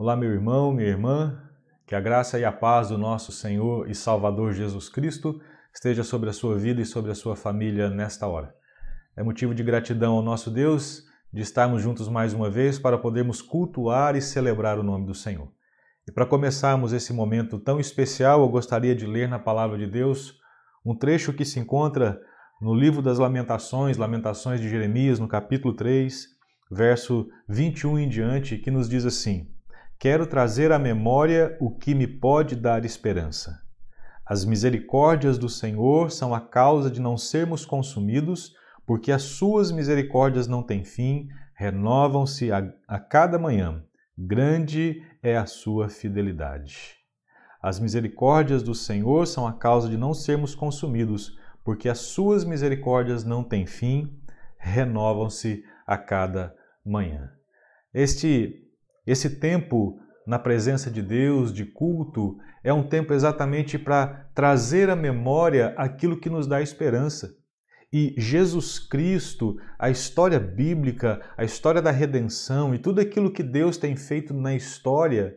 Olá, meu irmão, minha irmã, que a graça e a paz do nosso Senhor e Salvador Jesus Cristo esteja sobre a sua vida e sobre a sua família nesta hora. É motivo de gratidão ao nosso Deus de estarmos juntos mais uma vez para podermos cultuar e celebrar o nome do Senhor. E para começarmos esse momento tão especial, eu gostaria de ler na Palavra de Deus um trecho que se encontra no livro das Lamentações, Lamentações de Jeremias, no capítulo 3, verso 21 em diante, que nos diz assim: Quero trazer à memória o que me pode dar esperança. As misericórdias do Senhor são a causa de não sermos consumidos, porque as suas misericórdias não têm fim, renovam-se a cada manhã. Grande é a sua fidelidade. As misericórdias do Senhor são a causa de não sermos consumidos, porque as suas misericórdias não têm fim, renovam-se a cada manhã. Esse tempo na presença de Deus, de culto, é um tempo exatamente para trazer à memória aquilo que nos dá esperança. E Jesus Cristo, a história bíblica, a história da redenção e tudo aquilo que Deus tem feito na história,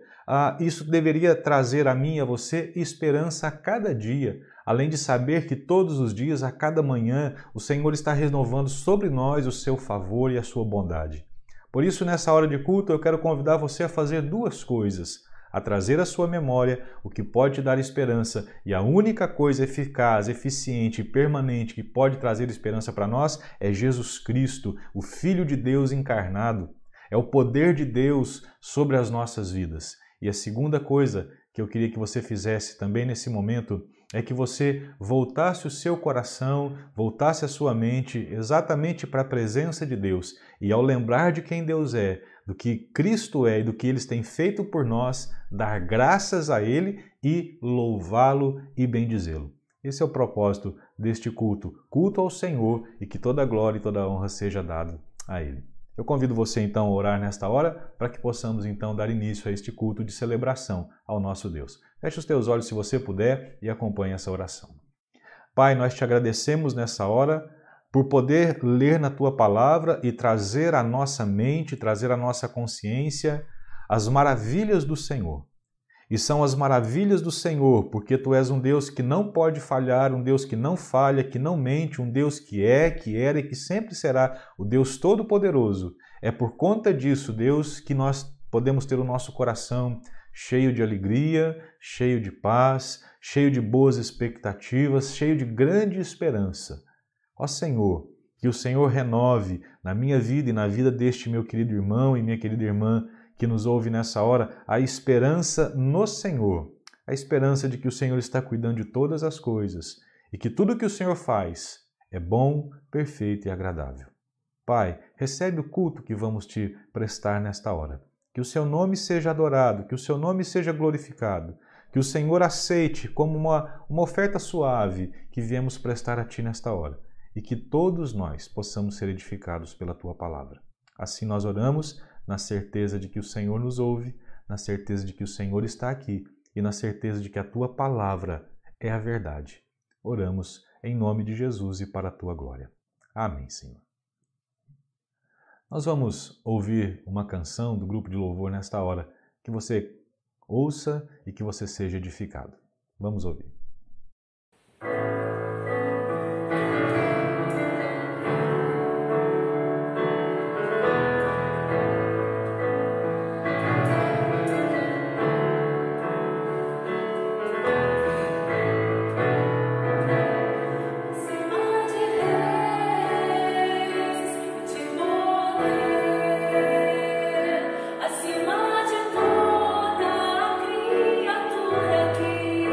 isso deveria trazer a mim e a você esperança a cada dia, além de saber que todos os dias, a cada manhã, o Senhor está renovando sobre nós o seu favor e a sua bondade. Por isso, nessa hora de culto, eu quero convidar você a fazer duas coisas: a trazer à sua memória o que pode te dar esperança, e a única coisa eficaz, eficiente e permanente que pode trazer esperança para nós é Jesus Cristo, o Filho de Deus encarnado. É o poder de Deus sobre as nossas vidas. E a segunda coisa que eu queria que você fizesse também nesse momento é que você voltasse o seu coração, voltasse a sua mente exatamente para a presença de Deus. E ao lembrar de quem Deus é, do que Cristo é e do que Ele tem feito por nós, dar graças a Ele e louvá-lo e bendizê-lo. Esse é o propósito deste culto, culto ao Senhor, e que toda a glória e toda a honra seja dado a Ele. Eu convido você então a orar nesta hora para que possamos então dar início a este culto de celebração ao nosso Deus. Feche os teus olhos se você puder e acompanhe essa oração. Pai, nós te agradecemos nessa hora por poder ler na Tua Palavra e trazer à nossa mente, trazer à nossa consciência as maravilhas do Senhor. E são as maravilhas do Senhor, porque Tu és um Deus que não pode falhar, um Deus que não falha, que não mente, um Deus que é, que era e que sempre será o Deus Todo-Poderoso. É por conta disso, Deus, que nós podemos ter o nosso coração cheio de alegria, cheio de paz, cheio de boas expectativas, cheio de grande esperança. Ó Senhor, que o Senhor renove na minha vida e na vida deste meu querido irmão e minha querida irmã que nos ouve nessa hora a esperança no Senhor, a esperança de que o Senhor está cuidando de todas as coisas e que tudo que o Senhor faz é bom, perfeito e agradável. Pai, recebe o culto que vamos te prestar nesta hora. Que o seu nome seja adorado, que o seu nome seja glorificado, que o Senhor aceite como uma oferta suave que viemos prestar a Ti nesta hora e que todos nós possamos ser edificados pela Tua palavra. Assim nós oramos, na certeza de que o Senhor nos ouve, na certeza de que o Senhor está aqui e na certeza de que a Tua palavra é a verdade. Oramos em nome de Jesus e para a Tua glória. Amém, Senhor. Nós vamos ouvir uma canção do grupo de louvor nesta hora, que você ouça e que você seja edificado. Vamos ouvir. Acima de toda criatura aqui.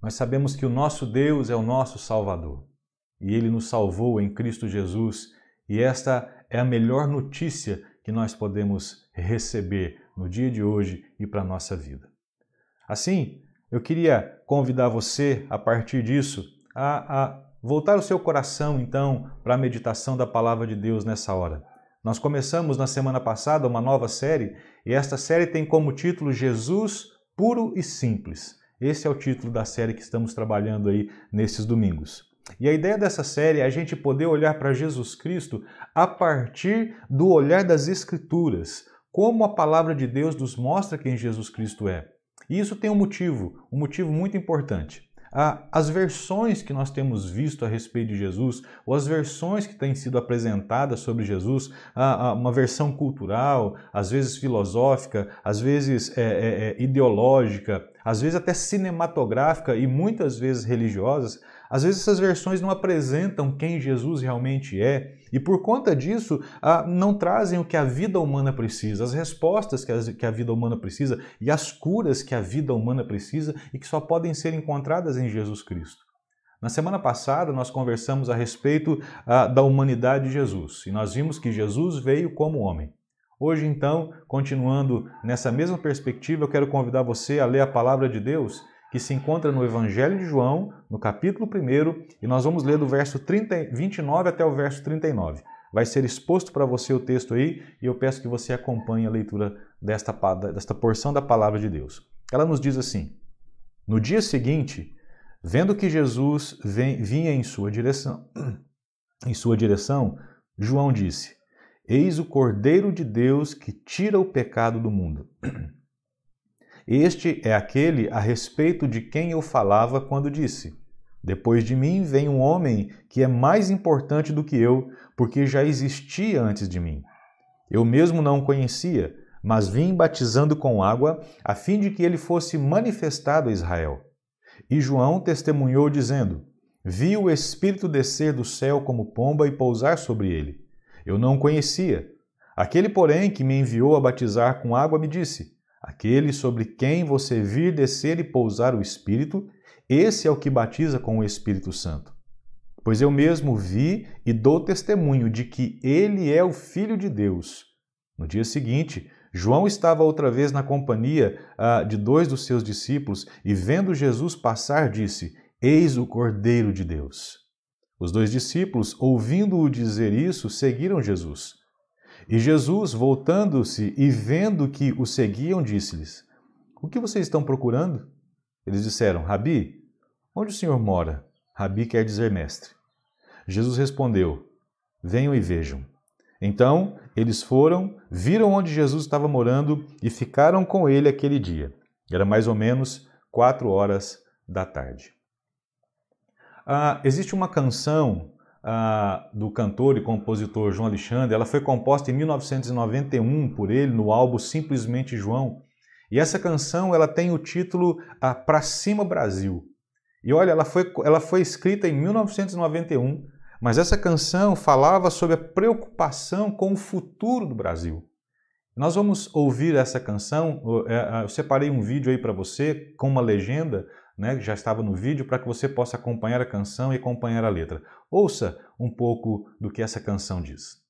Nós sabemos que o nosso Deus é o nosso Salvador e Ele nos salvou em Cristo Jesus, e esta é a melhor notícia que nós podemos receber no dia de hoje e para a nossa vida. Assim, eu queria convidar você, a partir disso, a voltar o seu coração, então, para a meditação da Palavra de Deus nessa hora. Nós começamos na semana passada uma nova série, e esta série tem como título Jesus Puro e Simples. Esse é o título da série que estamos trabalhando aí nesses domingos. E a ideia dessa série é a gente poder olhar para Jesus Cristo a partir do olhar das Escrituras, como a Palavra de Deus nos mostra quem Jesus Cristo é. E isso tem um motivo muito importante. As versões que nós temos visto a respeito de Jesus, ou as versões que têm sido apresentadas sobre Jesus, uma versão cultural, às vezes filosófica, às vezes ideológica, às vezes até cinematográfica e muitas vezes religiosas, às vezes essas versões não apresentam quem Jesus realmente é e por conta disso não trazem o que a vida humana precisa, as respostas que a vida humana precisa e as curas que a vida humana precisa e que só podem ser encontradas em Jesus Cristo. Na semana passada nós conversamos a respeito da humanidade de Jesus e nós vimos que Jesus veio como homem. Hoje então, continuando nessa mesma perspectiva, eu quero convidar você a ler a Palavra de Deus que se encontra no Evangelho de João, no capítulo 1, e nós vamos ler do verso 29 até o verso 39. Vai ser exposto para você o texto aí, e eu peço que você acompanhe a leitura desta porção da Palavra de Deus. Ela nos diz assim: No dia seguinte, vendo que Jesus vinha em sua direção, João disse: Eis o Cordeiro de Deus que tira o pecado do mundo. Este é aquele a respeito de quem eu falava quando disse: Depois de mim vem um homem que é mais importante do que eu, porque já existia antes de mim. Eu mesmo não o conhecia, mas vim batizando com água, a fim de que ele fosse manifestado a Israel. E João testemunhou dizendo: Vi o Espírito descer do céu como pomba e pousar sobre ele. Eu não o conhecia. Aquele, porém, que me enviou a batizar com água me disse: Aquele sobre quem você vir descer e pousar o Espírito, esse é o que batiza com o Espírito Santo. Pois eu mesmo vi e dou testemunho de que ele é o Filho de Deus. No dia seguinte, João estava outra vez na companhia de 2 dos seus discípulos e, vendo Jesus passar, disse: Eis o Cordeiro de Deus. Os 2 discípulos, ouvindo-o dizer isso, seguiram Jesus. E Jesus, voltando-se e vendo que o seguiam, disse-lhes: O que vocês estão procurando? Eles disseram: Rabi, onde o Senhor mora? Rabi quer dizer mestre. Jesus respondeu: Venham e vejam. Então eles foram, viram onde Jesus estava morando e ficaram com ele aquele dia. Era mais ou menos 4 da tarde. Existe uma canção do cantor e compositor João Alexandre. Ela foi composta em 1991 por ele no álbum Simplesmente João. E essa canção ela tem o título Pra Cima Brasil. E olha, ela foi escrita em 1991, mas essa canção falava sobre a preocupação com o futuro do Brasil. Nós vamos ouvir essa canção. Eu separei um vídeo aí para você com uma legenda, né, que já estava no vídeo, para que você possa acompanhar a canção e acompanhar a letra. Ouça um pouco do que essa canção diz.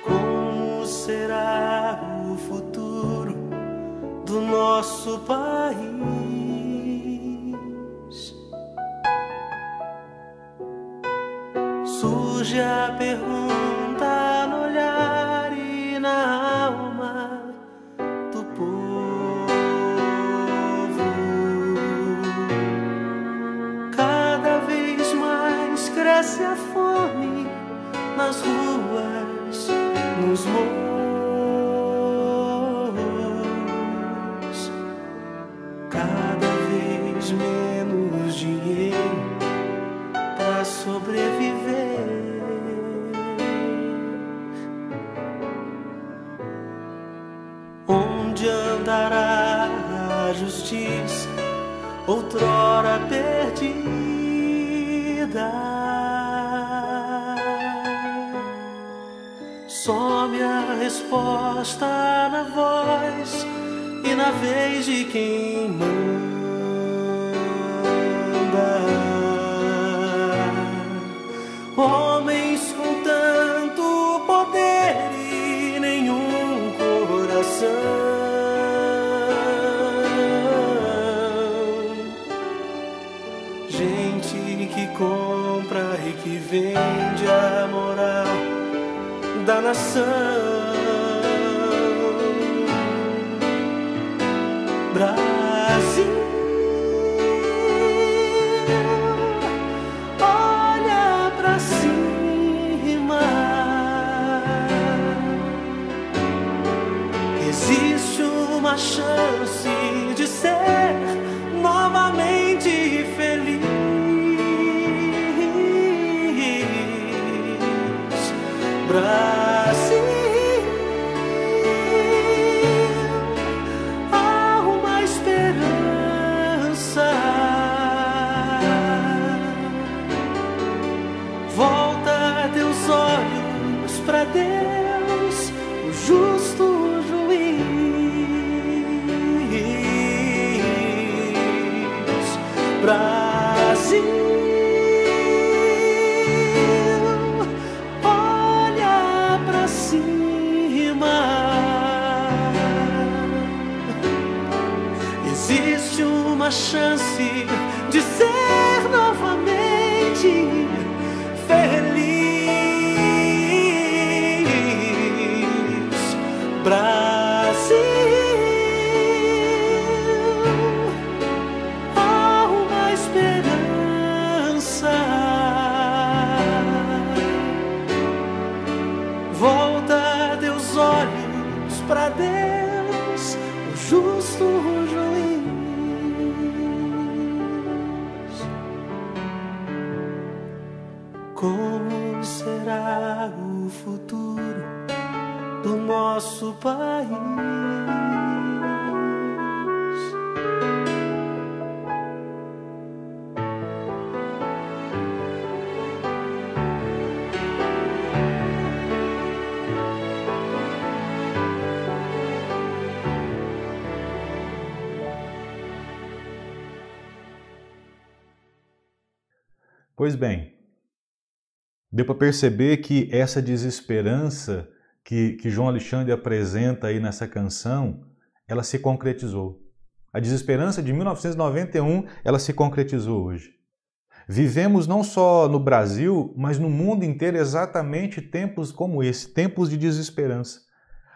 Como será o futuro do nosso país? Surge a pergunta no olhar e na alma do povo. Cada vez mais cresce a fome nas ruas, nos morros. Cada vez menos dinheiro para sobreviver. Onde andará a justiça, outrora perdida? dar. Some a resposta na voz e na vez de quem manda. Homens com tanto poder e nenhum coração, gente que compra e que vende a moral da nação. Brasil, olha pra cima. Existe uma chance de ser novamente feliz. Brasil, há uma esperança. Volta teus olhos pra Deus, o justo juiz. Brasil, olha pra cima. Existe uma chance de ser novamente feliz. Brasil, há uma esperança. Volta teus olhos pra Deus, o justo juiz. Como será o futuro do nosso país? Pois bem, deu para perceber que essa desesperança que João Alexandre apresenta aí nessa canção, ela se concretizou. A desesperança de 1991, ela se concretizou hoje. Vivemos não só no Brasil, mas no mundo inteiro exatamente tempos como esse, tempos de desesperança.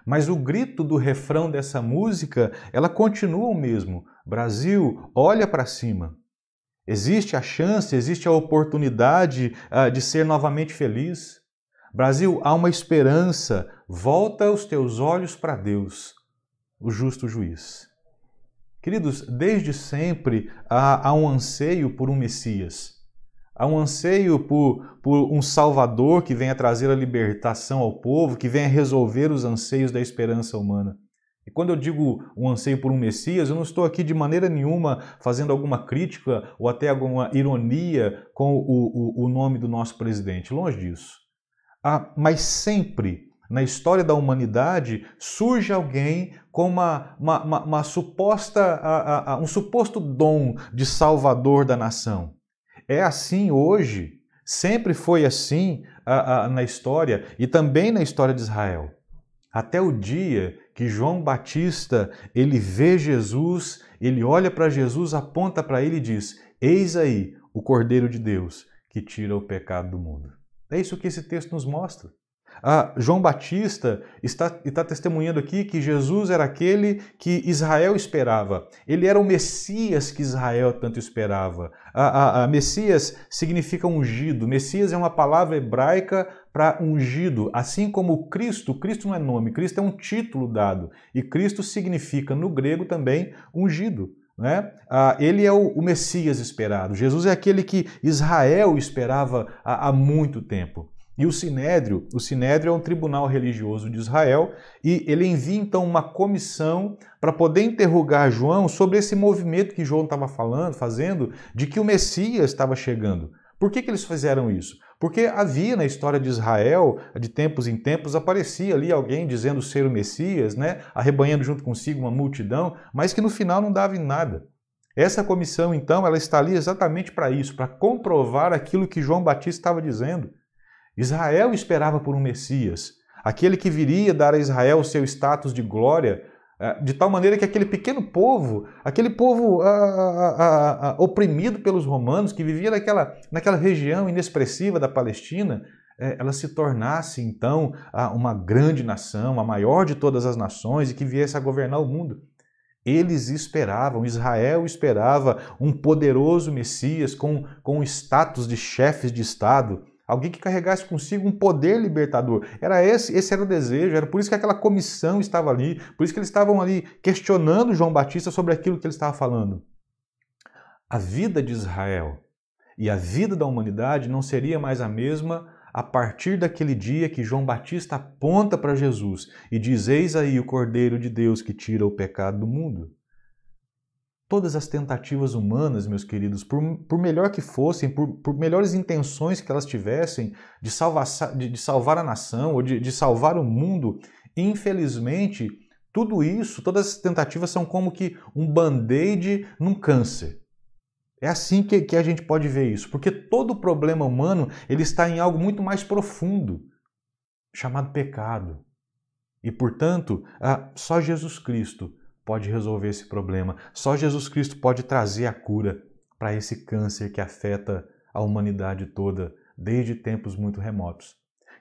Mas o grito do refrão dessa música, ela continua o mesmo. Brasil, olha para cima. Existe a chance, existe a oportunidade de ser novamente feliz. Brasil, há uma esperança. Volta os teus olhos para Deus, o justo juiz. Queridos, desde sempre há um anseio por um Messias. Há um anseio por um Salvador que venha trazer a libertação ao povo, que venha resolver os anseios da esperança humana. E quando eu digo um anseio por um Messias, eu não estou aqui de maneira nenhuma fazendo alguma crítica ou até alguma ironia com o nome do nosso presidente. Longe disso. Mas sempre na história da humanidade surge alguém com uma suposta, um suposto dom de salvador da nação. É assim hoje, sempre foi assim na história e também na história de Israel. Até o dia que João Batista, ele vê Jesus, ele olha para Jesus, aponta para ele e diz: eis aí o Cordeiro de Deus que tira o pecado do mundo. É isso que esse texto nos mostra. João Batista está testemunhando aqui que Jesus era aquele que Israel esperava. Ele era o Messias que Israel tanto esperava. Messias significa ungido. Messias é uma palavra hebraica para ungido. Assim como Cristo não é nome, Cristo é um título dado. E Cristo significa no grego também ungido. Né? Ele é o Messias esperado. Jesus é aquele que Israel esperava há muito tempo. E o Sinédrio é um tribunal religioso de Israel e ele envia então uma comissão para poder interrogar João sobre esse movimento que João estava fazendo, de que o Messias estava chegando. Por que eles fizeram isso? Porque havia na história de Israel, de tempos em tempos, aparecia ali alguém dizendo ser o Messias, né? Arrebanhando junto consigo uma multidão, mas que no final não dava em nada. Essa comissão, então, ela está ali exatamente para isso, para comprovar aquilo que João Batista estava dizendo. Israel esperava por um Messias, aquele que viria dar a Israel o seu status de glória, de tal maneira que aquele pequeno povo, aquele povo oprimido pelos romanos, que vivia naquela região inexpressiva da Palestina, ela se tornasse então uma grande nação, a maior de todas as nações, e que viesse a governar o mundo. Eles esperavam, Israel esperava um poderoso Messias com status de chefes de Estado, alguém que carregasse consigo um poder libertador. Esse era o desejo, era por isso que aquela comissão estava ali, por isso que eles estavam ali questionando João Batista sobre aquilo que ele estava falando. A vida de Israel e a vida da humanidade não seria mais a mesma a partir daquele dia que João Batista aponta para Jesus e diz: eis aí o Cordeiro de Deus que tira o pecado do mundo. Todas as tentativas humanas, meus queridos, por melhor que fossem, por melhores intenções que elas tivessem de salvar a nação ou de salvar o mundo, infelizmente, tudo isso, todas as tentativas são como que um band-aid num câncer. É assim que a gente pode ver isso, porque todo problema humano ele está em algo muito mais profundo, chamado pecado. E, portanto, só Jesus Cristo pode resolver esse problema. Só Jesus Cristo pode trazer a cura para esse câncer que afeta a humanidade toda desde tempos muito remotos.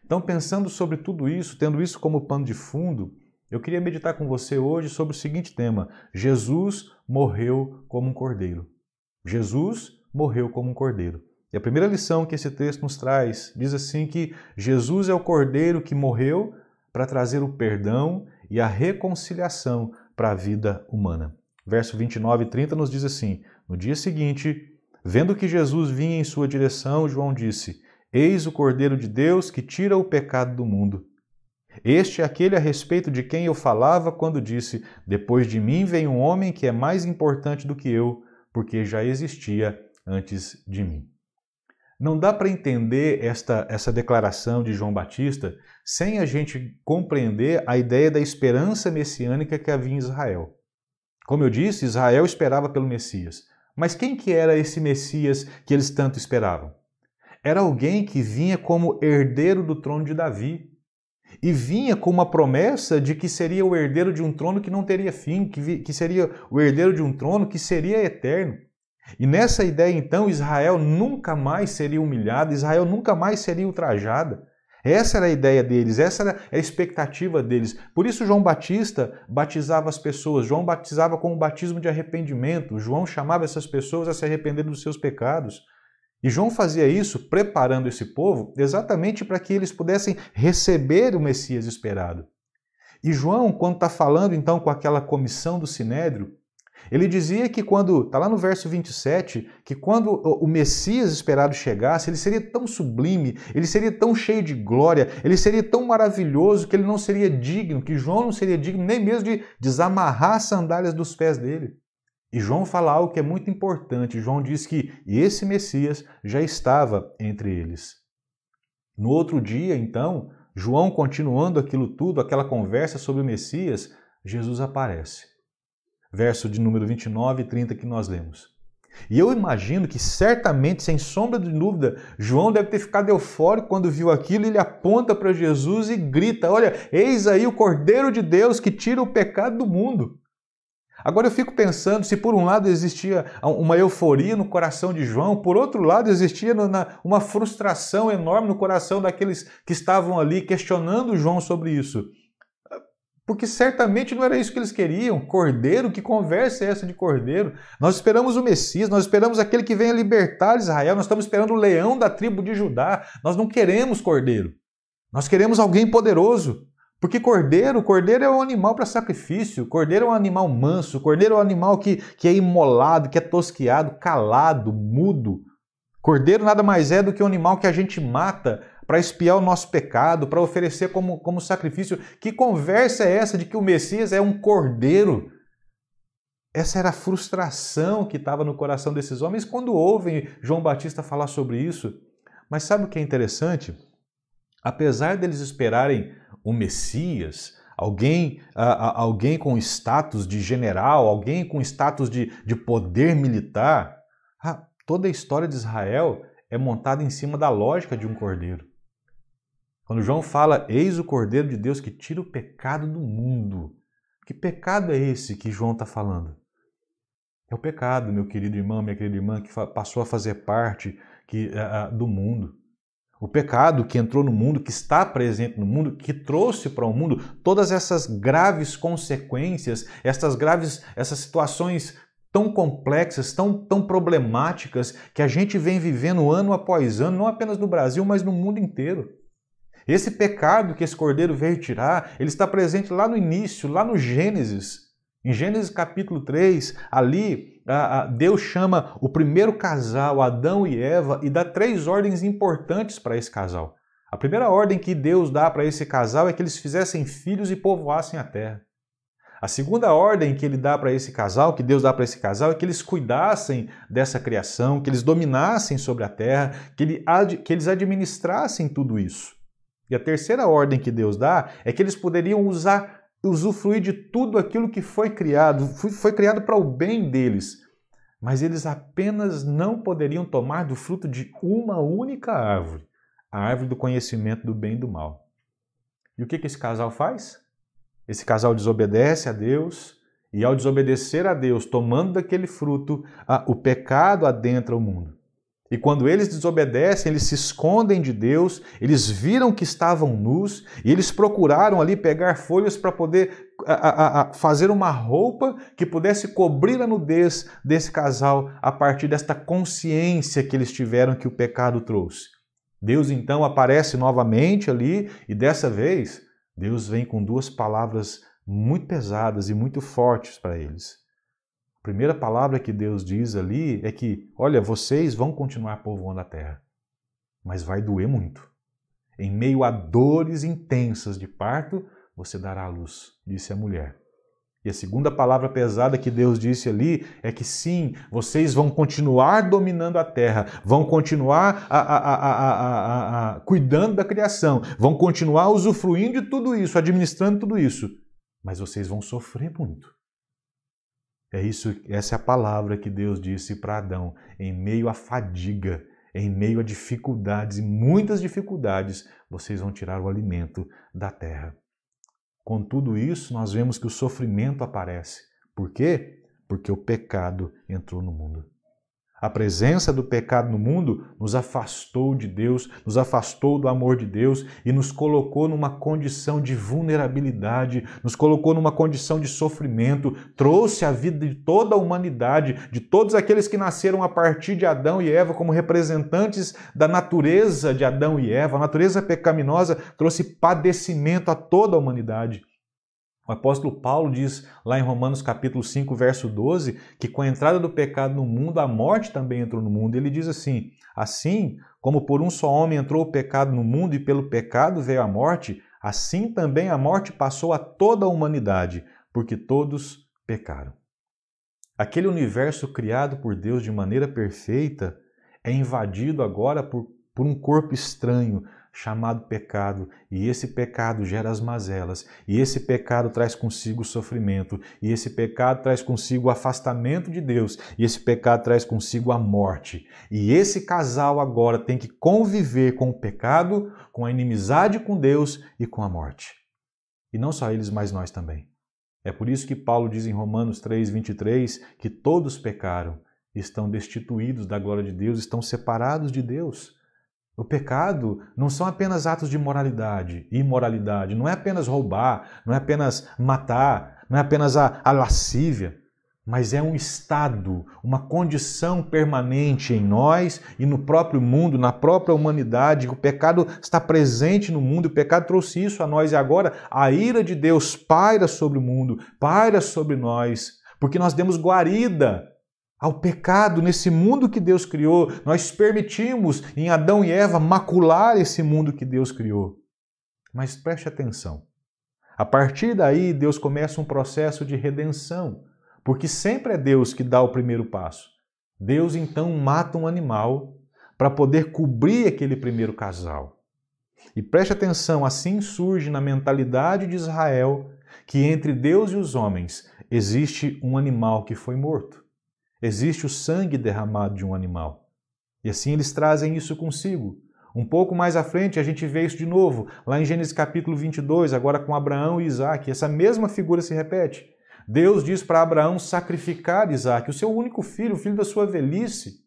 Então, pensando sobre tudo isso, tendo isso como pano de fundo, eu queria meditar com você hoje sobre o seguinte tema: Jesus morreu como um cordeiro. Jesus morreu como um cordeiro. E a primeira lição que esse texto nos traz diz assim que Jesus é o cordeiro que morreu para trazer o perdão e a reconciliação para a vida humana. Verso 29 e 30 nos diz assim: no dia seguinte, vendo que Jesus vinha em sua direção, João disse: eis o Cordeiro de Deus que tira o pecado do mundo. Este é aquele a respeito de quem eu falava quando disse: depois de mim vem um homem que é mais importante do que eu, porque já existia antes de mim. Não dá para entender essa declaração de João Batista sem a gente compreender a ideia da esperança messiânica que havia em Israel. Como eu disse, Israel esperava pelo Messias. Mas quem que era esse Messias que eles tanto esperavam? Era alguém que vinha como herdeiro do trono de Davi. E vinha com uma promessa de que seria o herdeiro de um trono que não teria fim, que seria o herdeiro de um trono que seria eterno. E nessa ideia, então, Israel nunca mais seria humilhada, Israel nunca mais seria ultrajada. Essa era a ideia deles, essa era a expectativa deles. Por isso João Batista batizava as pessoas, João batizava com o batismo de arrependimento, João chamava essas pessoas a se arrepender dos seus pecados. E João fazia isso preparando esse povo exatamente para que eles pudessem receber o Messias esperado. E João, quando está falando então com aquela comissão do Sinédrio, ele dizia que está lá no verso 27, que quando o Messias esperado chegasse, ele seria tão sublime, ele seria tão cheio de glória, ele seria tão maravilhoso que ele não seria digno, que João não seria digno nem mesmo de desamarrar as sandálias dos pés dele. E João fala algo que é muito importante. João diz que esse Messias já estava entre eles. No outro dia, então, João continuando aquilo tudo, aquela conversa sobre o Messias, Jesus aparece. Verso de número 29 e 30 que nós lemos. E eu imagino que certamente, sem sombra de dúvida, João deve ter ficado eufórico quando viu aquilo e ele aponta para Jesus e grita: olha, eis aí o Cordeiro de Deus que tira o pecado do mundo. Agora eu fico pensando se por um lado existia uma euforia no coração de João, por outro lado existia uma frustração enorme no coração daqueles que estavam ali questionando João sobre isso. Porque certamente não era isso que eles queriam. Cordeiro? Que conversa é essa de cordeiro? Nós esperamos o Messias, nós esperamos aquele que venha libertar Israel, nós estamos esperando o leão da tribo de Judá. Nós não queremos cordeiro. Nós queremos alguém poderoso. Porque cordeiro é um animal para sacrifício, cordeiro é um animal manso, cordeiro é um animal que é imolado, que é tosquiado, calado, mudo. Cordeiro nada mais é do que um animal que a gente mata para expiar o nosso pecado, para oferecer como sacrifício. Que conversa é essa de que o Messias é um cordeiro? Essa era a frustração que estava no coração desses homens quando ouvem João Batista falar sobre isso. Mas sabe o que é interessante? Apesar deles esperarem o Messias, alguém com status de general, alguém com status de poder militar, toda a história de Israel é montada em cima da lógica de um cordeiro. Quando João fala, eis o Cordeiro de Deus que tira o pecado do mundo. Que pecado é esse que João está falando? É o pecado, meu querido irmão, minha querida irmã, que passou a fazer parte do mundo. O pecado que entrou no mundo, que está presente no mundo, que trouxe para o mundo todas essas graves consequências, essas situações tão complexas, tão problemáticas, que a gente vem vivendo ano após ano, não apenas no Brasil, mas no mundo inteiro. Esse pecado que esse Cordeiro veio tirar, ele está presente lá no início, lá no Gênesis. Em Gênesis capítulo 3, ali Deus chama o primeiro casal, Adão e Eva, e dá 3 ordens importantes para esse casal. A primeira ordem que Deus dá para esse casal é que eles fizessem filhos e povoassem a terra. A segunda ordem que ele dá para esse casal, que Deus dá para esse casal, é que eles cuidassem dessa criação, que eles dominassem sobre a terra, que eles administrassem tudo isso. E a terceira ordem que Deus dá é que eles poderiam usufruir de tudo aquilo que foi criado para o bem deles, mas eles apenas não poderiam tomar do fruto de uma única árvore, a árvore do conhecimento do bem e do mal. E o que esse casal faz? Esse casal desobedece a Deus, e ao desobedecer a Deus, tomando daquele fruto, o pecado adentra o mundo. E quando eles desobedecem, eles se escondem de Deus, eles viram que estavam nus e eles procuraram ali pegar folhas para poder fazer uma roupa que pudesse cobrir a nudez desse casal a partir desta consciência que eles tiveram que o pecado trouxe. Deus então aparece novamente ali e dessa vez Deus vem com 2 palavras muito pesadas e muito fortes para eles. A primeira palavra que Deus diz ali é que, olha, vocês vão continuar povoando a terra, mas vai doer muito. Em meio a dores intensas de parto, você dará à luz, disse a mulher. E a segunda palavra pesada que Deus disse ali é que sim, vocês vão continuar dominando a terra, vão continuar cuidando da criação, vão continuar usufruindo de tudo isso, administrando tudo isso, mas vocês vão sofrer muito. Essa é a palavra que Deus disse para Adão, em meio à fadiga, em meio a dificuldades, e muitas dificuldades, vocês vão tirar o alimento da terra. Com tudo isso, nós vemos que o sofrimento aparece. Por quê? Porque o pecado entrou no mundo. A presença do pecado no mundo nos afastou de Deus, nos afastou do amor de Deus e nos colocou numa condição de vulnerabilidade, nos colocou numa condição de sofrimento, trouxe a vida de toda a humanidade, de todos aqueles que nasceram a partir de Adão e Eva como representantes da natureza de Adão e Eva. A natureza pecaminosa trouxe padecimento a toda a humanidade. O apóstolo Paulo diz lá em Romanos capítulo 5, verso 12, que com a entrada do pecado no mundo, a morte também entrou no mundo. Ele diz assim, assim como por um só homem entrou o pecado no mundo e pelo pecado veio a morte, assim também a morte passou a toda a humanidade, porque todos pecaram. Aquele universo criado por Deus de maneira perfeita é invadido agora por um corpo estranho, chamado pecado, e esse pecado gera as mazelas, e esse pecado traz consigo o sofrimento, e esse pecado traz consigo o afastamento de Deus, e esse pecado traz consigo a morte. E esse casal agora tem que conviver com o pecado, com a inimizade com Deus e com a morte. E não só eles, mas nós também. É por isso que Paulo diz em Romanos 3, 23, que todos pecaram, estão destituídos da glória de Deus, estão separados de Deus. O pecado não são apenas atos de moralidade, imoralidade, não é apenas roubar, não é apenas matar, não é apenas a lascívia, mas é um estado, uma condição permanente em nós e no próprio mundo, na própria humanidade. O pecado está presente no mundo, o pecado trouxe isso a nós e agora a ira de Deus paira sobre o mundo, paira sobre nós, porque nós demos guarida ao pecado nesse mundo que Deus criou. Nós permitimos em Adão e Eva macular esse mundo que Deus criou. Mas preste atenção. A partir daí, Deus começa um processo de redenção. porque sempre é Deus que dá o primeiro passo. Deus então mata um animal para poder cobrir aquele primeiro casal. E preste atenção, assim surge na mentalidade de Israel que entre Deus e os homens existe um animal que foi morto. Existe o sangue derramado de um animal. E assim eles trazem isso consigo. Um pouco mais à frente a gente vê isso de novo, lá em Gênesis capítulo 22, agora com Abraão e Isaque. Essa mesma figura se repete. Deus diz para Abraão sacrificar Isaque, o seu único filho, o filho da sua velhice.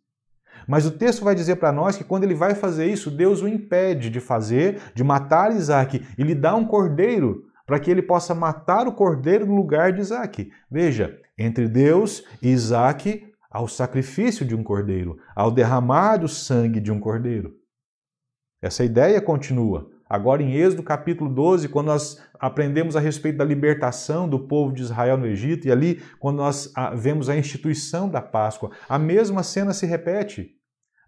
Mas o texto vai dizer para nós que quando ele vai fazer isso, Deus o impede de fazer, de matar Isaque, e lhe dá um cordeiro para que ele possa matar o cordeiro no lugar de Isaque. Veja, entre Deus e Isaque há o sacrifício de um cordeiro, ao derramar do sangue de um cordeiro. Essa ideia continua. Agora em Êxodo capítulo 12, quando nós aprendemos a respeito da libertação do povo de Israel no Egito, e ali quando nós vemos a instituição da Páscoa, a mesma cena se repete.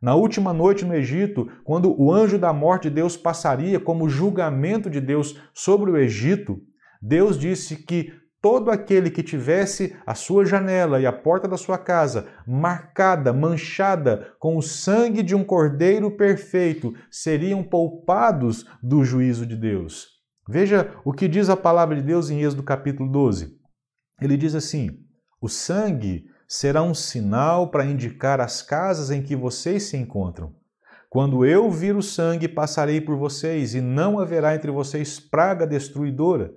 Na última noite no Egito, quando o anjo da morte de Deus passaria como julgamento de Deus sobre o Egito, Deus disse que todo aquele que tivesse a sua janela e a porta da sua casa marcada, manchada com o sangue de um cordeiro perfeito, seriam poupados do juízo de Deus. Veja o que diz a palavra de Deus em Êxodo capítulo 12. Ele diz assim: o sangue será um sinal para indicar as casas em que vocês se encontram. Quando eu vir o sangue, passarei por vocês, e não haverá entre vocês praga destruidora,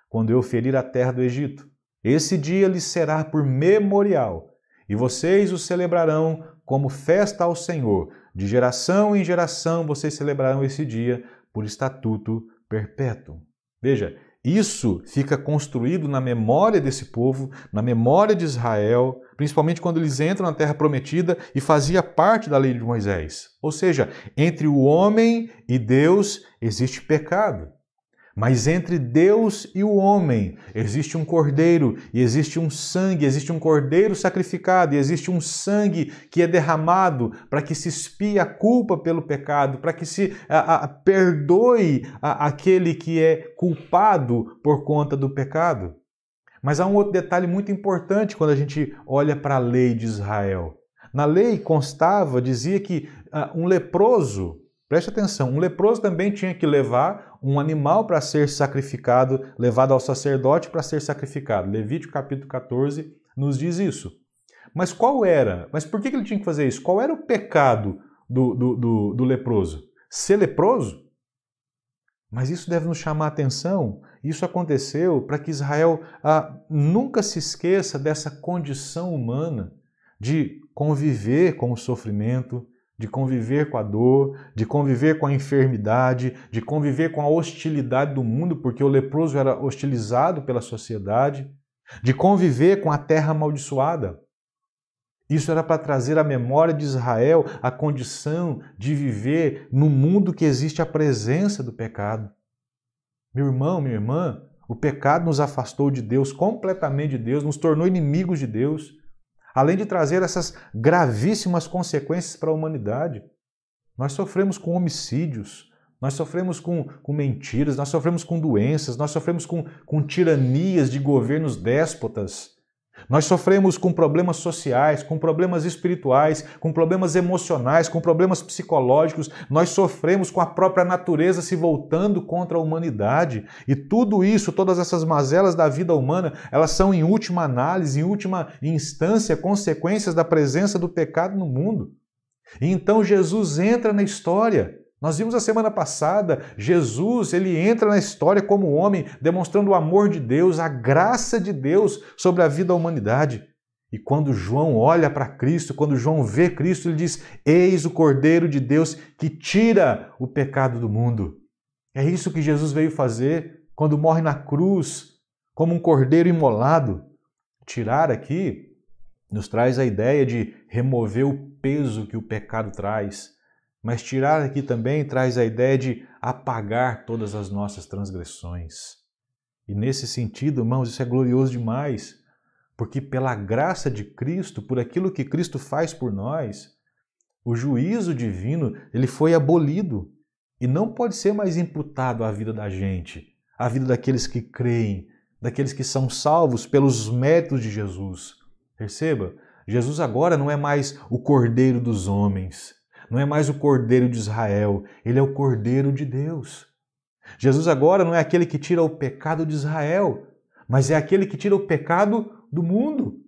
quando eu ferir a terra do Egito. Esse dia lhes será por memorial, e vocês o celebrarão como festa ao Senhor. De geração em geração vocês celebrarão esse dia por estatuto perpétuo. Veja, isso fica construído na memória desse povo, na memória de Israel, principalmente quando eles entram na terra prometida e fazia parte da lei de Moisés. Ou seja, entre o homem e Deus existe pecado. Mas entre Deus e o homem existe um cordeiro e existe um sangue, existe um cordeiro sacrificado e existe um sangue que é derramado para que se expie a culpa pelo pecado, para que se perdoe aquele que é culpado por conta do pecado. Mas há um outro detalhe muito importante quando a gente olha para a lei de Israel. Na lei constava, dizia que um leproso, preste atenção, um leproso também tinha que levar um animal para ser sacrificado, levado ao sacerdote para ser sacrificado. Levítico capítulo 14 nos diz isso. Mas qual era? Mas por que ele tinha que fazer isso? Qual era o pecado do leproso? Ser leproso? Mas isso deve nos chamar a atenção. Isso aconteceu para que Israel nunca se esqueça dessa condição humana de conviver com o sofrimento, de conviver com a dor, de conviver com a enfermidade, de conviver com a hostilidade do mundo, porque o leproso era hostilizado pela sociedade, de conviver com a terra amaldiçoada. Isso era para trazer à memória de Israel a condição de viver no mundo que existe a presença do pecado. Meu irmão, minha irmã, o pecado nos afastou de Deus, completamente de Deus, nos tornou inimigos de Deus. Além de trazer essas gravíssimas consequências para a humanidade. Nós sofremos com homicídios, nós sofremos com mentiras, nós sofremos com doenças, nós sofremos com tiranias de governos déspotas. Nós sofremos com problemas sociais, com problemas espirituais, com problemas emocionais, com problemas psicológicos. Nós sofremos com a própria natureza se voltando contra a humanidade. E tudo isso, todas essas mazelas da vida humana, elas são, em última análise, em última instância, consequências da presença do pecado no mundo. E então Jesus entra na história. Nós vimos a semana passada, Jesus, ele entra na história como homem, demonstrando o amor de Deus, a graça de Deus sobre a vida da humanidade. E quando João olha para Cristo, quando João vê Cristo, ele diz: eis o Cordeiro de Deus que tira o pecado do mundo. É isso que Jesus veio fazer quando morre na cruz, como um cordeiro imolado. Tirar aqui nos traz a ideia de remover o peso que o pecado traz. Mas tirar aqui também traz a ideia de apagar todas as nossas transgressões. E nesse sentido, irmãos, isso é glorioso demais, porque pela graça de Cristo, por aquilo que Cristo faz por nós, o juízo divino ele foi abolido e não pode ser mais imputado à vida da gente, à vida daqueles que creem, daqueles que são salvos pelos méritos de Jesus. Perceba, Jesus agora não é mais o Cordeiro dos homens, não é mais o Cordeiro de Israel, ele é o Cordeiro de Deus. Jesus agora não é aquele que tira o pecado de Israel, mas é aquele que tira o pecado do mundo.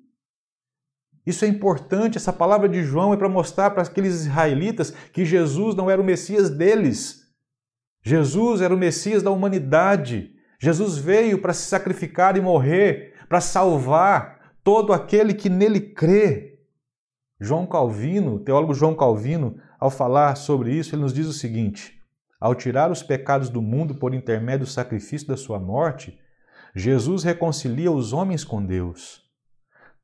Isso é importante, essa palavra de João é para mostrar para aqueles israelitas que Jesus não era o Messias deles. Jesus era o Messias da humanidade. Jesus veio para se sacrificar e morrer, para salvar todo aquele que nele crê. João Calvino, o teólogo João Calvino, ao falar sobre isso, ele nos diz o seguinte: ao tirar os pecados do mundo por intermédio do sacrifício da sua morte, Jesus reconcilia os homens com Deus.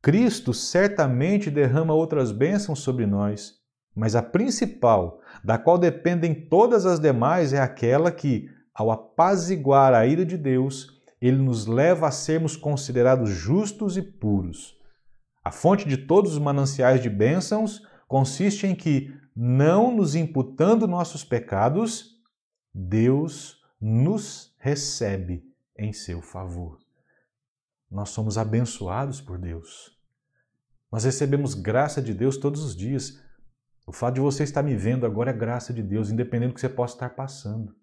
Cristo certamente derrama outras bênçãos sobre nós, mas a principal, da qual dependem todas as demais, é aquela que, ao apaziguar a ira de Deus, ele nos leva a sermos considerados justos e puros. A fonte de todos os mananciais de bênçãos consiste em que, não nos imputando nossos pecados, Deus nos recebe em seu favor. Nós somos abençoados por Deus. Nós recebemos graça de Deus todos os dias. O fato de você estar me vendo agora é graça de Deus, independente do que você possa estar passando.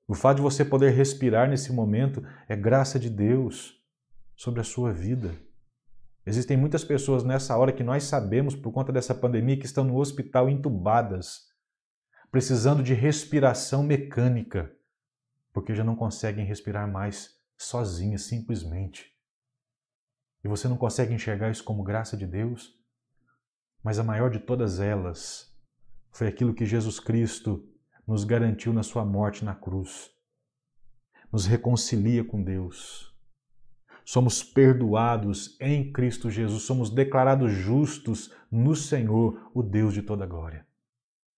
O fato de você poder respirar nesse momento é graça de Deus sobre a sua vida. Existem muitas pessoas nessa hora que nós sabemos, por conta dessa pandemia, que estão no hospital entubadas, precisando de respiração mecânica, porque já não conseguem respirar mais sozinhas, simplesmente. E você não consegue enxergar isso como graça de Deus? Mas a maior de todas elas foi aquilo que Jesus Cristo nos garantiu na sua morte na cruz. Nos reconcilia com Deus. Somos perdoados em Cristo Jesus, somos declarados justos no Senhor, o Deus de toda glória.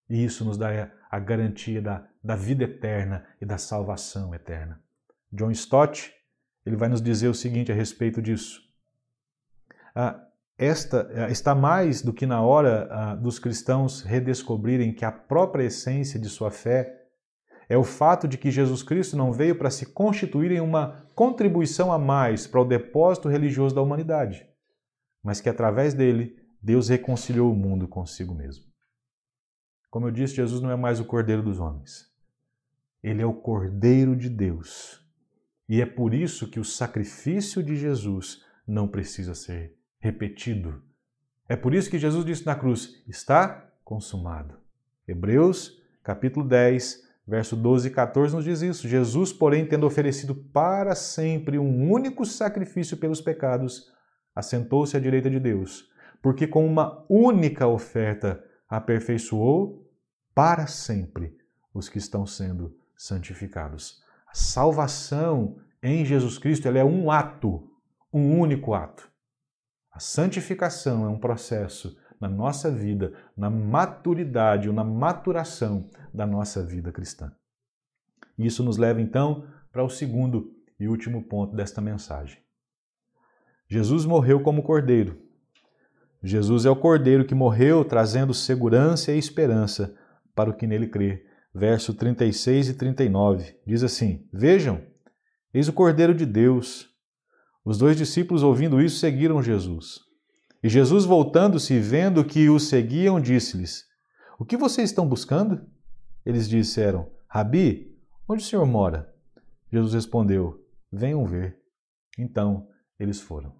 E isso nos dá a garantia da vida eterna e da salvação eterna. John Stott, ele vai nos dizer o seguinte a respeito disso. Está mais do que na hora dos cristãos redescobrirem que a própria essência de sua fé é o fato de que Jesus Cristo não veio para se constituir em uma contribuição a mais para o depósito religioso da humanidade, mas que através dele Deus reconciliou o mundo consigo mesmo. Como eu disse, Jesus não é mais o Cordeiro dos homens. Ele é o Cordeiro de Deus. E é por isso que o sacrifício de Jesus não precisa ser repetido. É por isso que Jesus disse na cruz, está consumado. Hebreus, capítulo 10, verso 12 e 14 nos diz isso. Jesus, porém, tendo oferecido para sempre um único sacrifício pelos pecados, assentou-se à direita de Deus, porque com uma única oferta aperfeiçoou para sempre os que estão sendo santificados. A salvação em Jesus Cristo ela é um ato, um único ato. A santificação é um processo na nossa vida, na maturidade ou na maturação da nossa vida cristã. Isso nos leva então para o segundo e último ponto desta mensagem. Jesus morreu como cordeiro. Jesus é o cordeiro que morreu trazendo segurança e esperança para o que nele crê. Verso 36 e 39 diz assim: Vejam, eis o Cordeiro de Deus. Os dois discípulos, ouvindo isso, seguiram Jesus. E Jesus, voltando-se e vendo que os seguiam, disse-lhes: O que vocês estão buscando? Eles disseram: Rabi, onde o Senhor mora? Jesus respondeu: Venham ver. Então eles foram.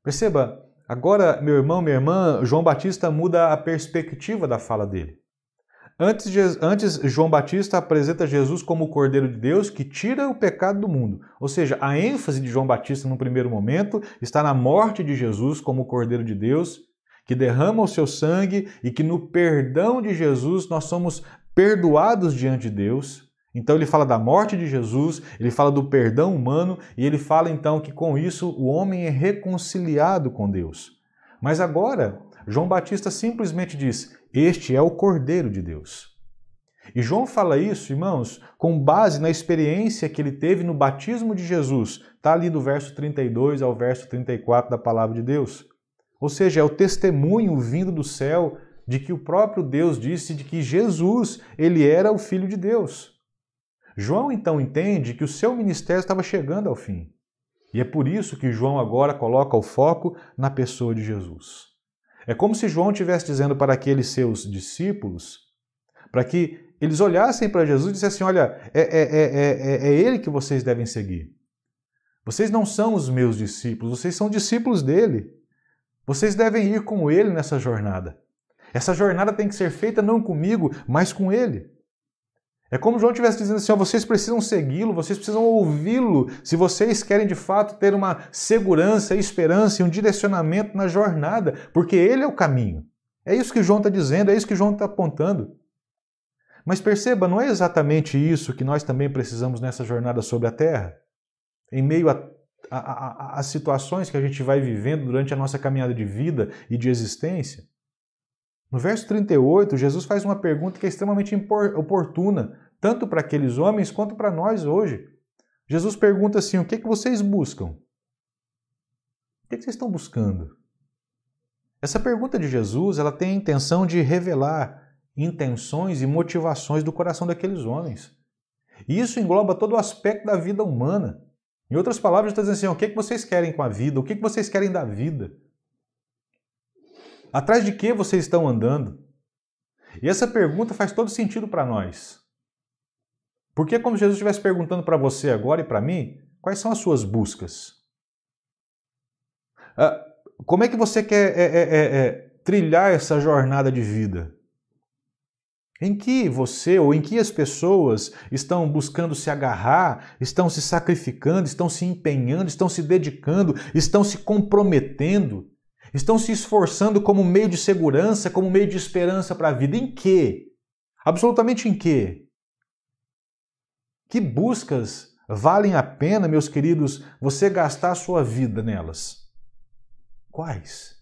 Perceba, agora, meu irmão, minha irmã, João Batista muda a perspectiva da fala dele. Antes, João Batista apresenta Jesus como o Cordeiro de Deus que tira o pecado do mundo. Ou seja, a ênfase de João Batista no primeiro momento está na morte de Jesus como o Cordeiro de Deus, que derrama o seu sangue e que no perdão de Jesus nós somos perdoados diante de Deus. Então ele fala da morte de Jesus, ele fala do perdão humano e ele fala então que com isso o homem é reconciliado com Deus. Mas agora, João Batista simplesmente diz: Este é o Cordeiro de Deus. E João fala isso, irmãos, com base na experiência que ele teve no batismo de Jesus. Está ali do verso 32 ao verso 34 da palavra de Deus. Ou seja, é o testemunho vindo do céu de que o próprio Deus disse de que Jesus, ele era o Filho de Deus. João então entende que o seu ministério estava chegando ao fim. E é por isso que João agora coloca o foco na pessoa de Jesus. É como se João estivesse dizendo para aqueles seus discípulos, para que eles olhassem para Jesus e dissessem, olha, é ele que vocês devem seguir. Vocês não são os meus discípulos, vocês são discípulos dele. Vocês devem ir com ele nessa jornada. Essa jornada tem que ser feita não comigo, mas com ele. É como João estivesse dizendo assim, ó, vocês precisam segui-lo, vocês precisam ouvi-lo, se vocês querem de fato ter uma segurança, esperança e um direcionamento na jornada, porque ele é o caminho. É isso que João está dizendo, é isso que João está apontando. Mas perceba, não é exatamente isso que nós também precisamos nessa jornada sobre a terra? Em meio a situações que a gente vai vivendo durante a nossa caminhada de vida e de existência? No verso 38, Jesus faz uma pergunta que é extremamente oportuna, tanto para aqueles homens quanto para nós hoje. Jesus pergunta assim, o que vocês buscam? O que vocês estão buscando? Essa pergunta de Jesus, ela tem a intenção de revelar intenções e motivações do coração daqueles homens. E isso engloba todo o aspecto da vida humana. Em outras palavras, está dizendo assim, o que vocês querem com a vida? O que vocês querem da vida? Atrás de que vocês estão andando? E essa pergunta faz todo sentido para nós. Porque é como se Jesus estivesse perguntando para você agora e para mim, quais são as suas buscas? Como é que você quer trilhar essa jornada de vida? Em que você ou em que as pessoas estão buscando se agarrar, estão se sacrificando, estão se empenhando, estão se dedicando, estão se comprometendo? Estão se esforçando como meio de segurança, como meio de esperança para a vida. Em quê? Absolutamente em quê? Que buscas valem a pena, meus queridos, você gastar a sua vida nelas? Quais?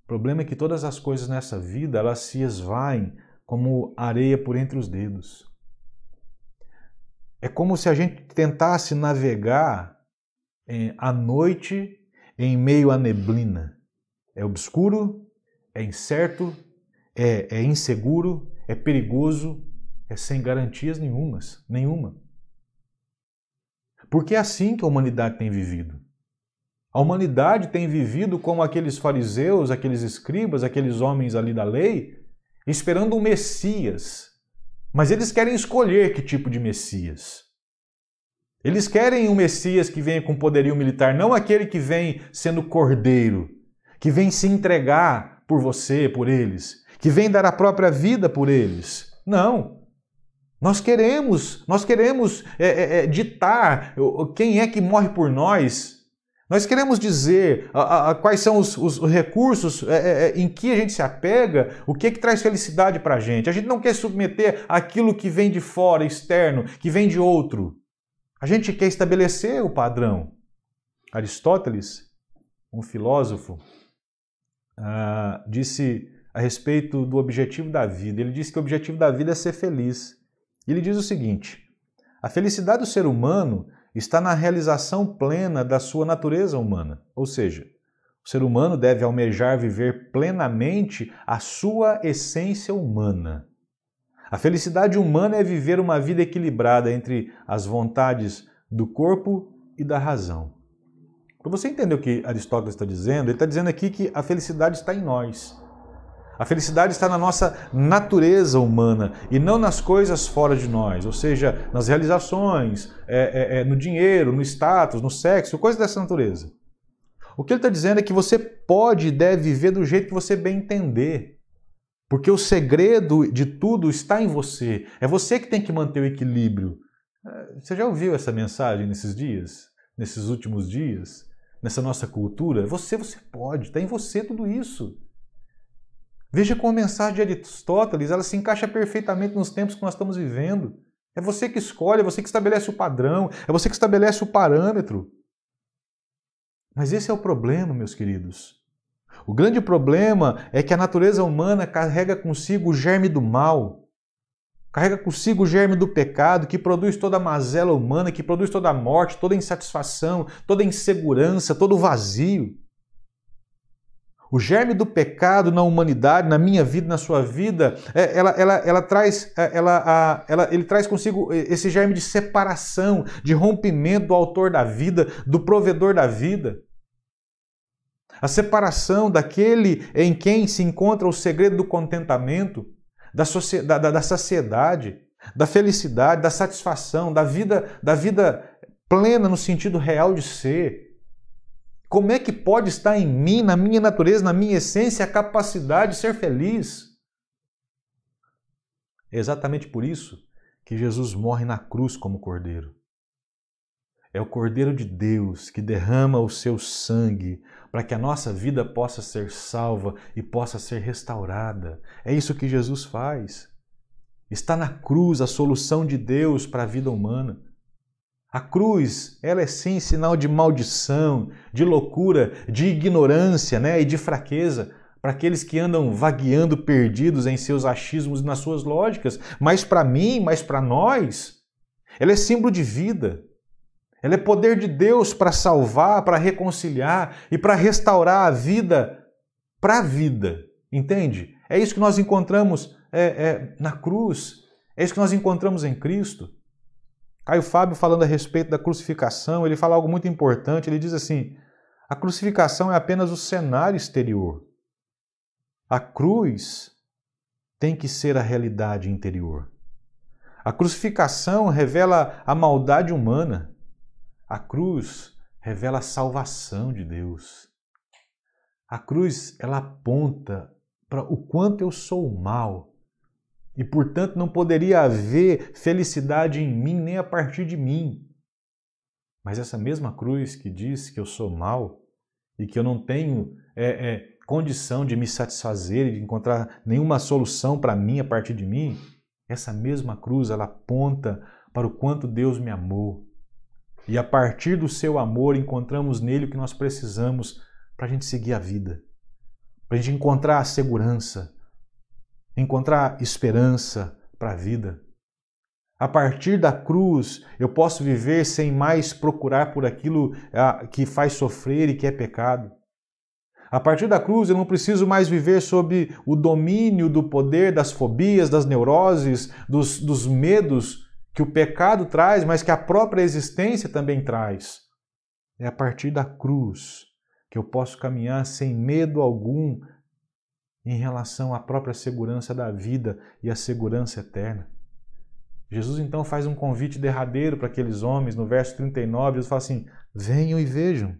O problema é que todas as coisas nessa vida, elas se esvaem como areia por entre os dedos. É como se a gente tentasse navegar à noite em meio à neblina. É obscuro, é incerto, é inseguro, é perigoso, é sem garantias nenhuma. Porque é assim que a humanidade tem vivido. A humanidade tem vivido como aqueles fariseus, aqueles escribas, aqueles homens ali da lei, esperando um Messias. Mas eles querem escolher que tipo de Messias. Eles querem um Messias que venha com poderio militar, não aquele que vem sendo cordeiro, que vem se entregar por você, por eles, que vem dar a própria vida por eles. Não. Nós queremos ditar quem é que morre por nós. Nós queremos dizer quais são os recursos em que a gente se apega, o que traz felicidade para a gente. A gente não quer submeter aquilo que vem de fora, externo, que vem de outro. A gente quer estabelecer o padrão. Aristóteles, um filósofo, disse a respeito do objetivo da vida. Ele disse que o objetivo da vida é ser feliz. Ele diz o seguinte, a felicidade do ser humano está na realização plena da sua natureza humana. Ou seja, o ser humano deve almejar viver plenamente a sua essência humana. A felicidade humana é viver uma vida equilibrada entre as vontades do corpo e da razão. Para você entender o que Aristóteles está dizendo, ele está dizendo aqui que a felicidade está em nós. A felicidade está na nossa natureza humana e não nas coisas fora de nós, ou seja, nas realizações, no dinheiro, no status, no sexo, coisas dessa natureza. O que ele está dizendo é que você pode e deve viver do jeito que você bem entender. Porque o segredo de tudo está em você. É você que tem que manter o equilíbrio. Você já ouviu essa mensagem nesses dias? Nesses últimos dias? Nessa nossa cultura? Você pode. Está em você tudo isso. Veja como a mensagem de Aristóteles ela se encaixa perfeitamente nos tempos que nós estamos vivendo. É você que escolhe, é você que estabelece o padrão, é você que estabelece o parâmetro. Mas esse é o problema, meus queridos. O grande problema é que a natureza humana carrega consigo o germe do mal, carrega consigo o germe do pecado, que produz toda a mazela humana, que produz toda a morte, toda a insatisfação, toda a insegurança, todo o vazio. O germe do pecado na humanidade, na minha vida, na sua vida, ele traz consigo esse germe de separação, de rompimento do autor da vida, do provedor da vida. A separação daquele em quem se encontra o segredo do contentamento, da saciedade, da felicidade, da satisfação, da vida plena no sentido real de ser. Como é que pode estar em mim, na minha natureza, na minha essência, a capacidade de ser feliz? É exatamente por isso que Jesus morre na cruz como Cordeiro. É o Cordeiro de Deus que derrama o seu sangue para que a nossa vida possa ser salva e possa ser restaurada. É isso que Jesus faz. Está na cruz a solução de Deus para a vida humana. A cruz, ela é sim sinal de maldição, de loucura, de ignorância, e de fraqueza para aqueles que andam vagueando perdidos em seus achismos e nas suas lógicas. Mas para mim, mas para nós, ela é símbolo de vida. Ela é poder de Deus para salvar, para reconciliar e para restaurar a vida para a vida. Entende? É isso que nós encontramos na cruz. É isso que nós encontramos em Cristo. Caio Fábio, falando a respeito da crucificação, ele fala algo muito importante. Ele diz assim: a crucificação é apenas o cenário exterior. A cruz tem que ser a realidade interior. A crucificação revela a maldade humana. A cruz revela a salvação de Deus. A cruz, ela aponta para o quanto eu sou mal. E, portanto, não poderia haver felicidade em mim nem a partir de mim. Mas essa mesma cruz que diz que eu sou mau e que eu não tenho condição de me satisfazer e de encontrar nenhuma solução para mim a partir de mim, essa mesma cruz, ela aponta para o quanto Deus me amou. E a partir do seu amor encontramos nele o que nós precisamos para a gente seguir a vida, para a gente encontrar a segurança, encontrar esperança para a vida. A partir da cruz, eu posso viver sem mais procurar por aquilo que faz sofrer e que é pecado. A partir da cruz, eu não preciso mais viver sob o domínio do poder das fobias, das neuroses, dos medos que o pecado traz, mas que a própria existência também traz. É a partir da cruz que eu posso caminhar sem medo algum em relação à própria segurança da vida e à segurança eterna. Jesus então faz um convite derradeiro para aqueles homens, no verso 39, Jesus fala assim: venham e vejam.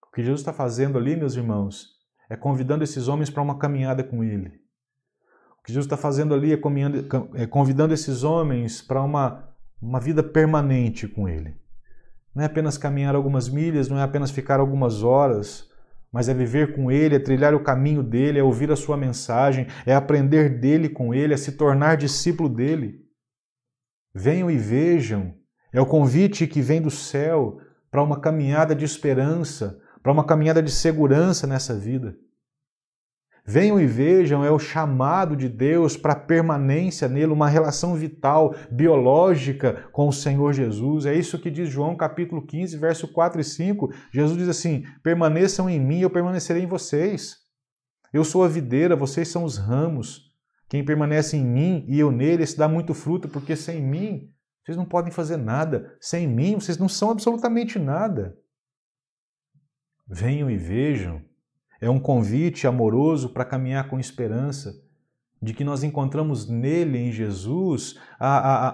O que Jesus está fazendo ali, meus irmãos, é convidando esses homens para uma caminhada com Ele. O que Jesus está fazendo ali é convidando esses homens para uma vida permanente com Ele. Não é apenas caminhar algumas milhas, não é apenas ficar algumas horas, mas é viver com Ele, é trilhar o caminho dEle, é ouvir a sua mensagem, é aprender dEle com Ele, é se tornar discípulo dEle. Venham e vejam, é o convite que vem do céu para uma caminhada de esperança, para uma caminhada de segurança nessa vida. Venham e vejam, é o chamado de Deus para a permanência nele, uma relação vital, biológica com o Senhor Jesus. É isso que diz João capítulo 15, verso 4 e 5. Jesus diz assim: permaneçam em mim, eu permanecerei em vocês. Eu sou a videira, vocês são os ramos. Quem permanece em mim e eu nele, esse dá muito fruto, porque sem mim vocês não podem fazer nada. Sem mim vocês não são absolutamente nada. Venham e vejam. É um convite amoroso para caminhar com esperança, de que nós encontramos nele, em Jesus,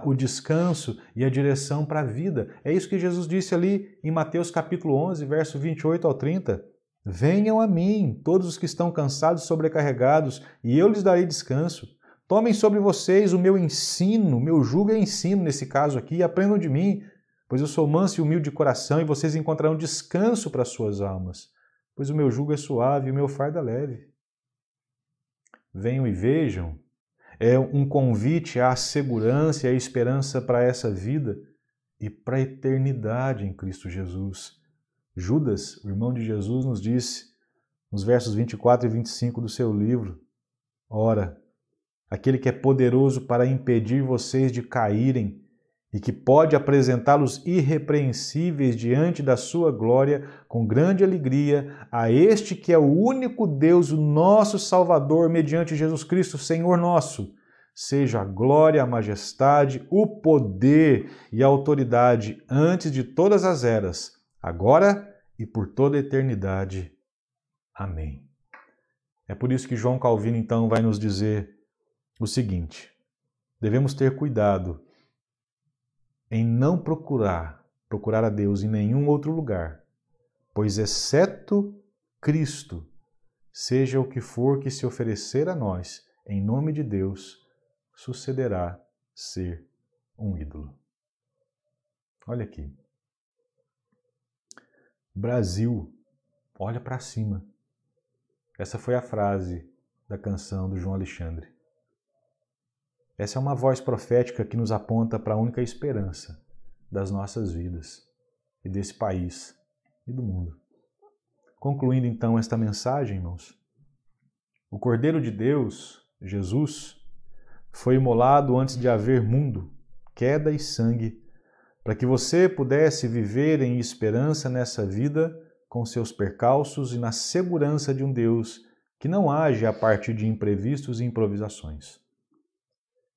o descanso e a direção para a vida. É isso que Jesus disse ali em Mateus capítulo 11, verso 28 ao 30. Venham a mim, todos os que estão cansados e sobrecarregados, e eu lhes darei descanso. Tomem sobre vocês o meu ensino, meu jugo é ensino nesse caso aqui, e aprendam de mim, pois eu sou manso e humilde de coração, e vocês encontrarão descanso para as suas almas. Pois o meu jugo é suave e o meu fardo é leve. Venham e vejam, é um convite à segurança e à esperança para essa vida e para a eternidade em Cristo Jesus. Judas, o irmão de Jesus, nos disse, nos versos 24 e 25 do seu livro: ora, aquele que é poderoso para impedir vocês de caírem e que pode apresentá-los irrepreensíveis diante da sua glória com grande alegria a este que é o único Deus, o nosso Salvador, mediante Jesus Cristo, Senhor nosso. Seja a glória, a majestade, o poder e a autoridade antes de todas as eras, agora e por toda a eternidade. Amém. É por isso que João Calvino, então, vai nos dizer o seguinte: devemos ter cuidado em não procurar a Deus em nenhum outro lugar, pois exceto Cristo, seja o que for que se oferecer a nós, em nome de Deus, sucederá ser um ídolo. Olha aqui. Brasil, olha para cima. Essa foi a frase da canção do João Alexandre. Essa é uma voz profética que nos aponta para a única esperança das nossas vidas e desse país e do mundo. Concluindo então esta mensagem, irmãos, o Cordeiro de Deus, Jesus, foi imolado antes de haver mundo, queda e sangue, para que você pudesse viver em esperança nessa vida com seus percalços e na segurança de um Deus que não age a partir de imprevistos e improvisações.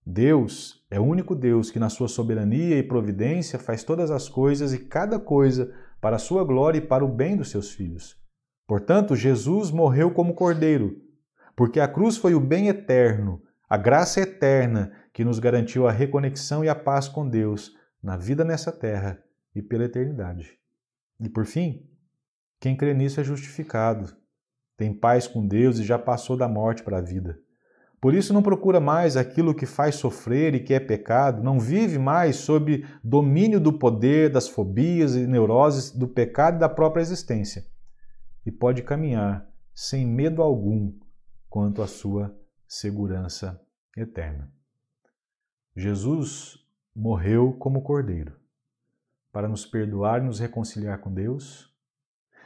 Deus é o único Deus que na sua soberania e providência faz todas as coisas e cada coisa para a sua glória e para o bem dos seus filhos. Portanto, Jesus morreu como cordeiro, porque a cruz foi o bem eterno, a graça eterna que nos garantiu a reconexão e a paz com Deus na vida nessa terra e pela eternidade. E por fim, quem crê nisso é justificado, tem paz com Deus e já passou da morte para a vida. Por isso não procura mais aquilo que faz sofrer e que é pecado, não vive mais sob domínio do poder, das fobias e neuroses do pecado e da própria existência. E pode caminhar sem medo algum quanto à sua segurança eterna. Jesus morreu como cordeiro para nos perdoar e nos reconciliar com Deus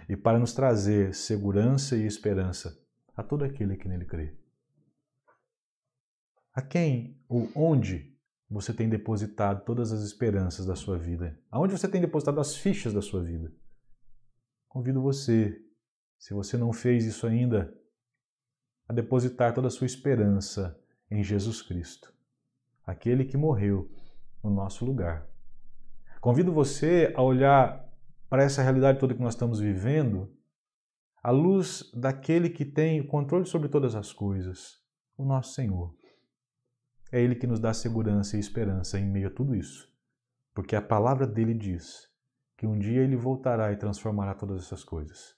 e para nos trazer segurança e esperança a todo aquele que nele crê. A quem ou onde você tem depositado todas as esperanças da sua vida? Aonde você tem depositado as fichas da sua vida? Convido você, se você não fez isso ainda, a depositar toda a sua esperança em Jesus Cristo, aquele que morreu no nosso lugar. Convido você a olhar para essa realidade toda que nós estamos vivendo à luz daquele que tem o controle sobre todas as coisas, o nosso Senhor. É Ele que nos dá segurança e esperança em meio a tudo isso, porque a palavra dele diz que um dia Ele voltará e transformará todas essas coisas.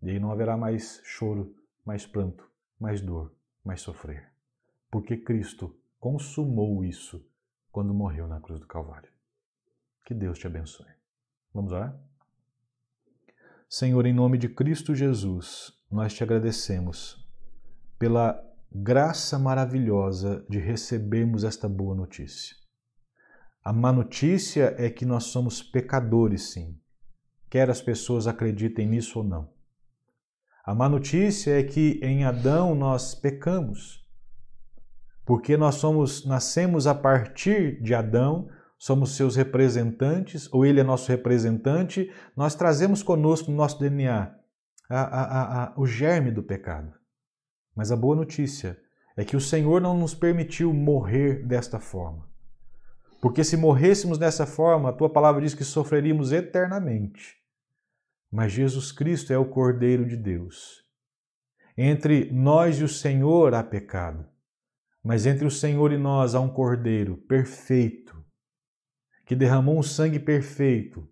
E aí não haverá mais choro, mais pranto, mais dor, mais sofrer. Porque Cristo consumou isso quando morreu na cruz do Calvário. Que Deus te abençoe. Vamos orar? Senhor, em nome de Cristo Jesus, nós te agradecemos pela graça maravilhosa de recebermos esta boa notícia. A má notícia é que nós somos pecadores, sim, quer as pessoas acreditem nisso ou não. A má notícia é que em Adão nós pecamos, porque nós nascemos a partir de Adão, somos seus representantes, ou ele é nosso representante, nós trazemos conosco no nosso DNA o germe do pecado. Mas a boa notícia é que o Senhor não nos permitiu morrer desta forma. Porque se morrêssemos dessa forma, a tua palavra diz que sofreríamos eternamente. Mas Jesus Cristo é o Cordeiro de Deus. Entre nós e o Senhor há pecado, mas entre o Senhor e nós há um Cordeiro perfeito, que derramou um sangue perfeito,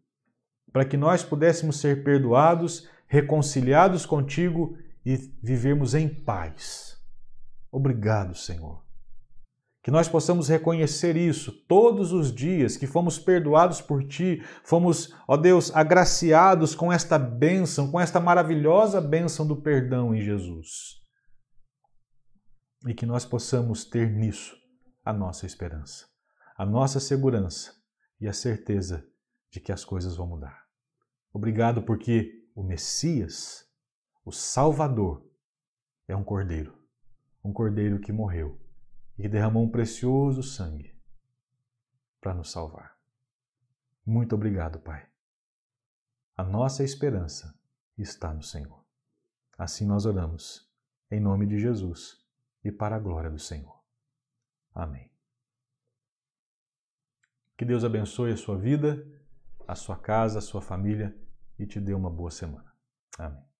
para que nós pudéssemos ser perdoados, reconciliados contigo e vivermos em paz. Obrigado, Senhor. Que nós possamos reconhecer isso todos os dias, que fomos perdoados por Ti, fomos, ó Deus, agraciados com esta bênção, com esta maravilhosa bênção do perdão em Jesus. E que nós possamos ter nisso a nossa esperança, a nossa segurança e a certeza de que as coisas vão mudar. Obrigado porque o Messias, o Salvador, é um cordeiro que morreu e derramou um precioso sangue para nos salvar. Muito obrigado, Pai. A nossa esperança está no Senhor. Assim nós oramos, em nome de Jesus e para a glória do Senhor. Amém. Que Deus abençoe a sua vida, a sua casa, a sua família e te dê uma boa semana. Amém.